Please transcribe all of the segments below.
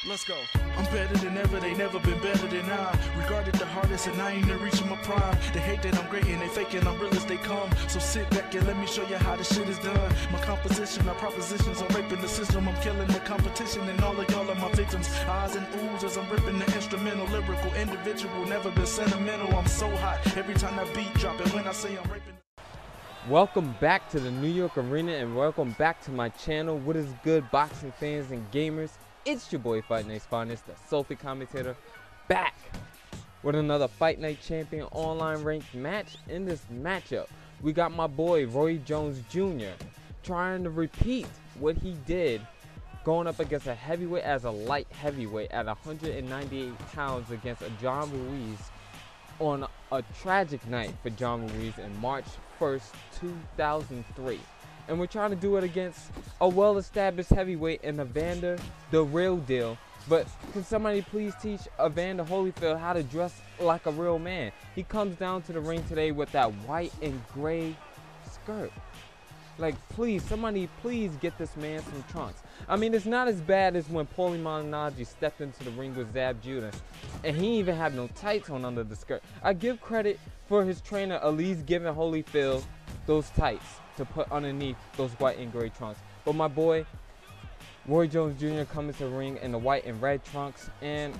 Let's go. I'm better than ever, they never been better than I. Regarded the hardest and I ain't even reaching my prime. They hate that I'm great and they faking I'm real as they come. So sit back and let me show you how this shit is done. My composition, my propositions, I'm raping the system. I'm killing the competition and all of y'all are my victims. Eyes and oohs as I'm ripping the instrumental, lyrical, individual, never been sentimental. I'm so hot every time that beat drop, and when I say I'm raping. Welcome back to the New York Arena and welcome back to my channel. What is good, boxing fans and gamers? It's your boy FightNightsFinest, the Salty Commentator, back with another Fight Night Champion online ranked match. In this matchup, we got my boy Roy Jones Jr. trying to repeat what he did going up against a heavyweight as a light heavyweight at 198 pounds against a John Ruiz on a tragic night for John Ruiz in March 1st, 2003. And we're trying to do it against a well-established heavyweight in Evander, the real deal. But can somebody please teach Evander Holyfield how to dress like a real man? He comes down to the ring today with that white and gray skirt. Like, please, somebody please get this man some trunks. I mean, it's not as bad as when Paulie Malignaggi stepped into the ring with Zab Judah, and he even had no tights on under the skirt. I give credit for his trainer at least giving Holyfield those tights to put underneath those white and gray trunks. But my boy, Roy Jones Jr. coming to the ring in the white and red trunks, and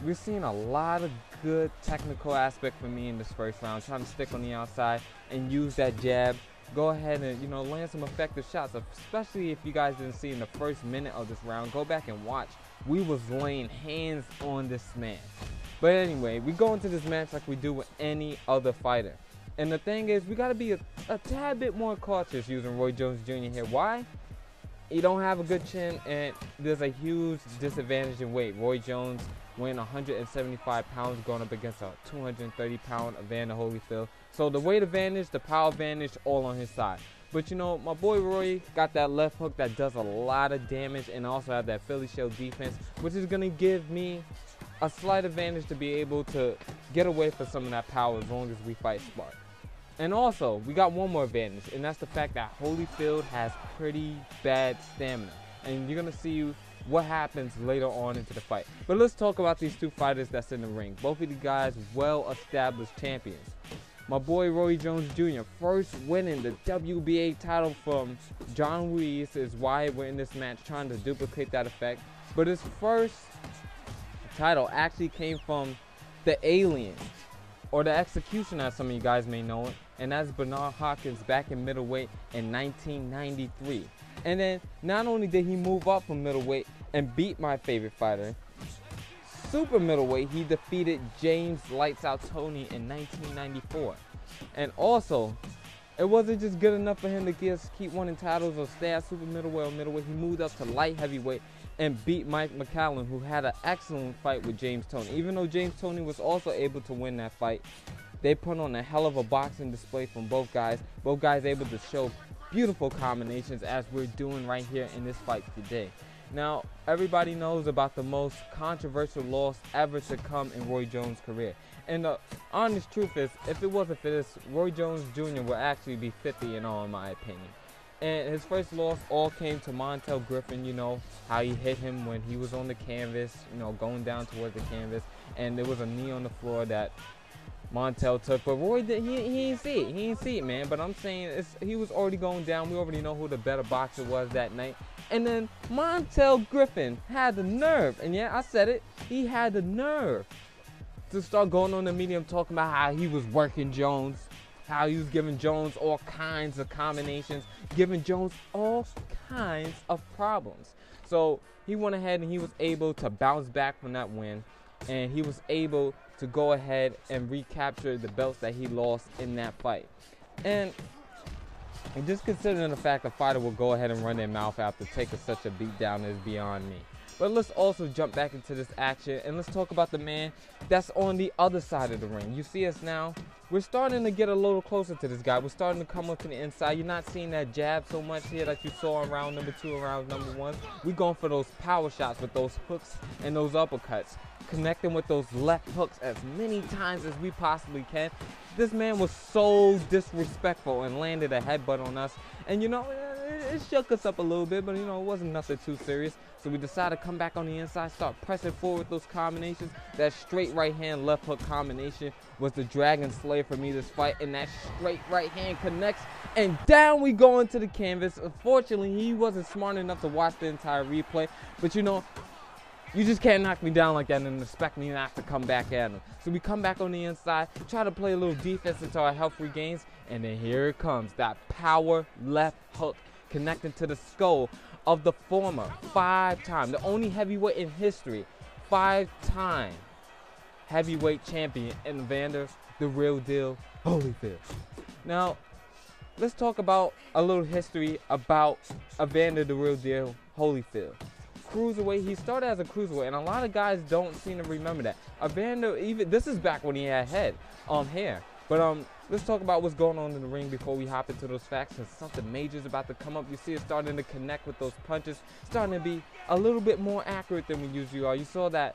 we're seeing a lot of good technical aspect for me in this first round, trying to stick on the outside and use that jab. Go ahead and, you know, land some effective shots, especially if you guys didn't see in the first minute of this round. Go back and watch. We was laying hands on this man. But anyway, we go into this match like we do with any other fighter. And the thing is, we got to be a tad bit more cautious using Roy Jones Jr. here. Why? He don't have a good chin, and there's a huge disadvantage in weight. Roy Jones weighing 175 pounds going up against a 230-pound Evander Holyfield. So the weight advantage, the power advantage, all on his side. But you know, my boy Roy got that left hook that does a lot of damage, and also have that Philly shell defense, which is going to give me a slight advantage to be able to get away from some of that power as long as we fight smart. And also, we got one more advantage, and that's the fact that Holyfield has pretty bad stamina. And you're going to see what happens later on into the fight. But let's talk about these two fighters that's in the ring. Both of the guys well-established champions. My boy Roy Jones Jr. first winning the WBA title from John Ruiz is why we're in this match, trying to duplicate that effect. But his first title actually came from the Alien, or the Execution as some of you guys may know it, and that's Bernard Hopkins back in middleweight in 1993. And then not only did he move up from middleweight and beat my favorite fighter, super middleweight, he defeated James Lights Out Tony in 1994. And also, it wasn't just good enough for him to keep winning titles or stay at super middleweight or middleweight. He moved up to light heavyweight and beat Mike McCallum, who had an excellent fight with James Toney. Even though James Toney was also able to win that fight, they put on a hell of a boxing display from both guys. Both guys able to show beautiful combinations as we're doing right here in this fight today. Now, everybody knows about the most controversial loss ever to come in Roy Jones' career. And the honest truth is, if it wasn't for this, Roy Jones Jr. would actually be 50 and all, in my opinion. And his first loss all came to Montel Griffin. You know, how he hit him when he was on the canvas, you know, going down towards the canvas. And there was a knee on the floor that Montel took, but Roy did, he didn't see it. He didn't see it, man. But I'm saying he was already going down. We already know who the better boxer was that night. And then Montel Griffin had the nerve, and yeah, I said it, he had the nerve to start going on the medium talking about how he was working Jones, how he was giving Jones all kinds of combinations, giving Jones all kinds of problems. So he went ahead and he was able to bounce back from that win, and he was able to go ahead and recapture the belts that he lost in that fight. And just considering the fact the fighter will go ahead and run their mouth after taking such a beat down is beyond me. But let's also jump back into this action and let's talk about the man that's on the other side of the ring. You see us now, we're starting to get a little closer to this guy. We're starting to come up to the inside. You're not seeing that jab so much here that you saw in round number 2 and round number 1. We're going for those power shots with those hooks and those uppercuts, connecting with those left hooks as many times as we possibly can. This man was so disrespectful and landed a headbutt on us. And you know, it shook us up a little bit, but you know, it wasn't nothing too serious. So we decided to come back on the inside, start pressing forward with those combinations. That straight right hand, left hook combination was the Dragon Slayer for me this fight. And that straight right hand connects, and down we go into the canvas. Unfortunately, he wasn't smart enough to watch the entire replay. But you know, you just can't knock me down like that and expect me not to come back at him. So we come back on the inside, try to play a little defense until our health regains, and then here it comes, that power left hook connecting to the skull of the former 5-time, the only heavyweight in history, 5-time heavyweight champion, Evander the Real Deal Holyfield. Now, let's talk about a little history about Evander the Real Deal Holyfield. Cruiserweight, he started as a cruiserweight, and a lot of guys don't seem to remember that. Evander, even this is back when he had hair. But let's talk about what's going on in the ring before we hop into those facts, because something major is about to come up. You see it starting to connect with those punches, starting to be a little bit more accurate than we usually are. You saw that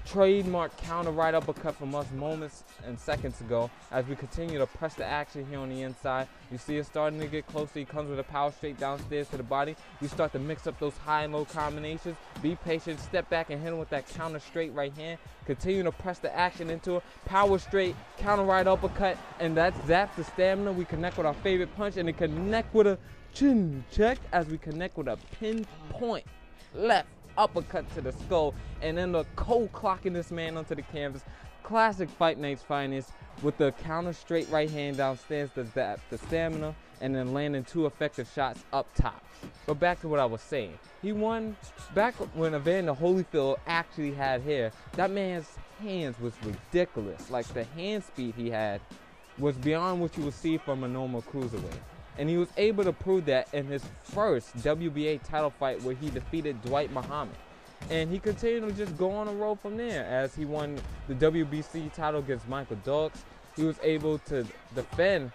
trademark counter right uppercut from us moments and seconds ago. As we continue to press the action here on the inside, you see it starting to get closer. He comes with a power straight downstairs to the body. We start to mix up those high and low combinations. Be patient, step back and hit him with that counter straight right hand. Continue to press the action into it. Power straight, counter right uppercut, and that's the stamina. We connect with our favorite punch, and then connect with a chin check as we connect with a pinpoint left uppercut to the skull, and then the cold clocking this man onto the canvas. Classic Fight Night's Finest with the counter straight right hand downstairs, the stamina, and then landing 2 effective shots up top. But back to what I was saying. He won back when Evander Holyfield actually had hair. That man's hands was ridiculous. Like, the hand speed he had was beyond what you would see from a normal cruiserweight. And he was able to prove that in his first WBA title fight where he defeated Dwight Muhammad. And he continued to just go on a roll from there as he won the WBC title against Michael Dawes. He was able to defend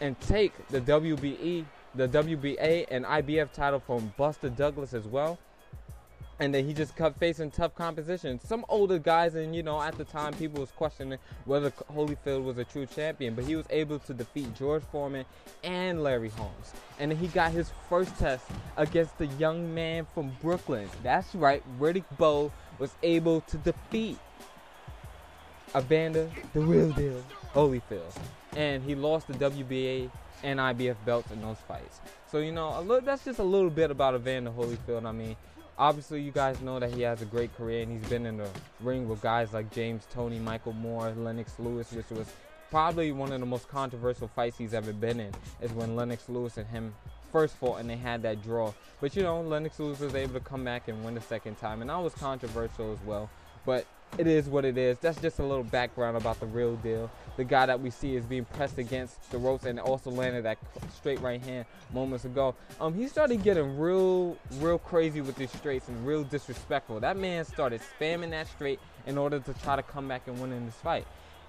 and take the WBA and IBF title from Buster Douglas as well. And then he just kept facing tough competition. Some older guys, and you know, at the time people was questioning whether Holyfield was a true champion, but he was able to defeat George Foreman and Larry Holmes. And then he got his first test against the young man from Brooklyn. That's right, Riddick Bowe was able to defeat Evander the Real Deal Holyfield. And he lost the WBA and IBF belts in those fights. So, you know, that's just a little bit about Evander Holyfield. I mean, obviously, you guys know that he has a great career, and he's been in the ring with guys like James Toney, Michael Moore, Lennox Lewis, which was probably one of the most controversial fights he's ever been in, is when Lennox Lewis and him first fought and they had that draw. But, you know, Lennox Lewis was able to come back and win the second time, and that was controversial as well. But it is what it is. That's just a little background about the Real Deal. The guy that we see is being pressed against the ropes and also landed that straight right hand moments ago. He started getting real crazy with his straights and real disrespectful. That man started spamming that straight in order to try to come back and win in this fight.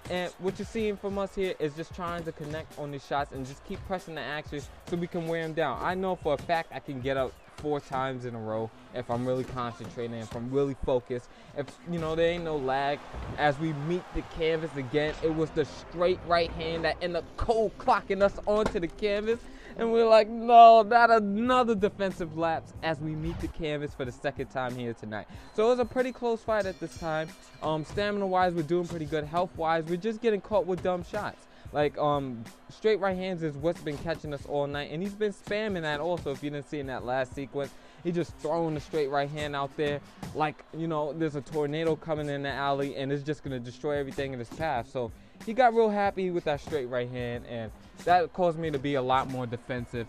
And what you're seeing from us here is just trying to connect on these shots and just keep pressing the action so we can wear him down. I know for a fact I can get up 4 times in a row if I'm really concentrating, if I'm really focused, if, you know, there ain't no lag. As we meet the canvas again, it was the straight right hand that ended up cold clocking us onto the canvas, and we're like, no, not another defensive lapse as we meet the canvas for the second time here tonight. So it was a pretty close fight at this time. Stamina wise, we're doing pretty good. Health wise, we're just getting caught with dumb shots. Like, straight right hands is what's been catching us all night, and he's been spamming that also. If you didn't see in that last sequence, he just throwing the straight right hand out there like, you know, there's a tornado coming in the alley and it's just gonna destroy everything in his path. So he got real happy with that straight right hand, and that caused me to be a lot more defensive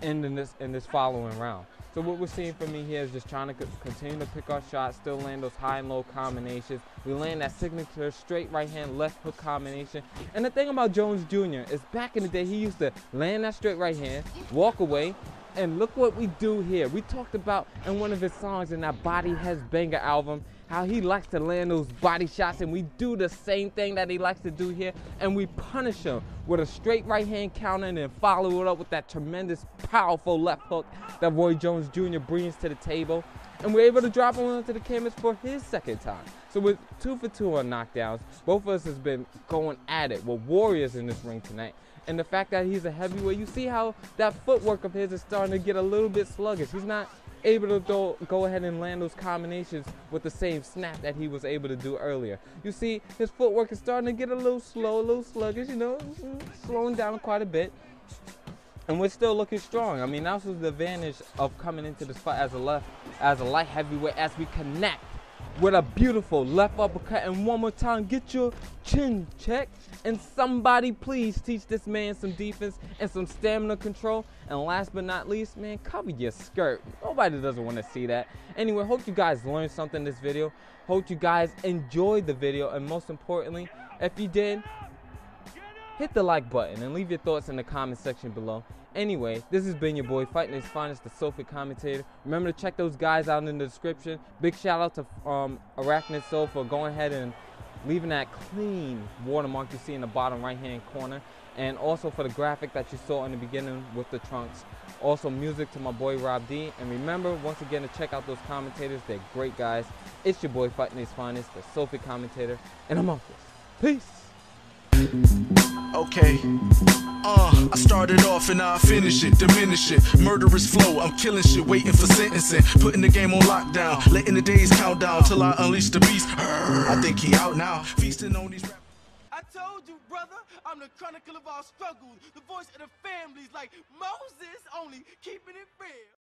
in this following round. So what we're seeing from me here is just trying to continue to pick our shots, still land those high and low combinations. We land that signature straight right hand, left hook combination. And the thing about Jones Jr. is back in the day, he used to land that straight right hand, walk away, and look what we do here. We talked about in one of his songs in that Body Has Banger album, how he likes to land those body shots, and we do the same thing that he likes to do here, and we punish him with a straight right hand counter and then follow it up with that tremendous, powerful left hook that Roy Jones Jr. brings to the table. And we're able to drop him onto the canvas for his second time. So we're 2 for 2 on knockdowns. Both of us has been going at it. We're warriors in this ring tonight. And the fact that he's a heavyweight, you see how that footwork of his is starting to get a little bit sluggish. He's not able to go ahead and land those combinations with the same snap that he was able to do earlier. You see, his footwork is starting to get a little slow, a little sluggish, you know, slowing down quite a bit. And we're still looking strong. I mean, that was the advantage of coming into this fight as a light heavyweight, as we connect with a beautiful left uppercut. And one more time, get your chin checked. And somebody please teach this man some defense and some stamina control. And last but not least, man, cover your skirt. Nobody doesn't want to see that. Anyway, hope you guys learned something in this video. Hope you guys enjoyed the video. And most importantly, if you did, hit the like button and leave your thoughts in the comment section below. Anyway, this has been your boy FightNightsFinest, the Sophie commentator. Remember to check those guys out in the description. Big shout out to Arachnid Soul for going ahead and leaving that clean watermark you see in the bottom right hand corner, and also for the graphic that you saw in the beginning with the trunks. Also music to my boy Rob D. And remember once again to check out those commentators. They're great guys. It's your boy FightNightsFinest, the Sophie commentator, and I'm off this. Peace. Okay, I started off and now I finish it, diminish it, murderous flow, I'm killing shit, waiting for sentencing, putting the game on lockdown, letting the days count down till I unleash the beast. I think he out now, feasting on these rappers. I told you, brother, I'm the chronicle of our struggles, the voice of the families like Moses, only keeping it real.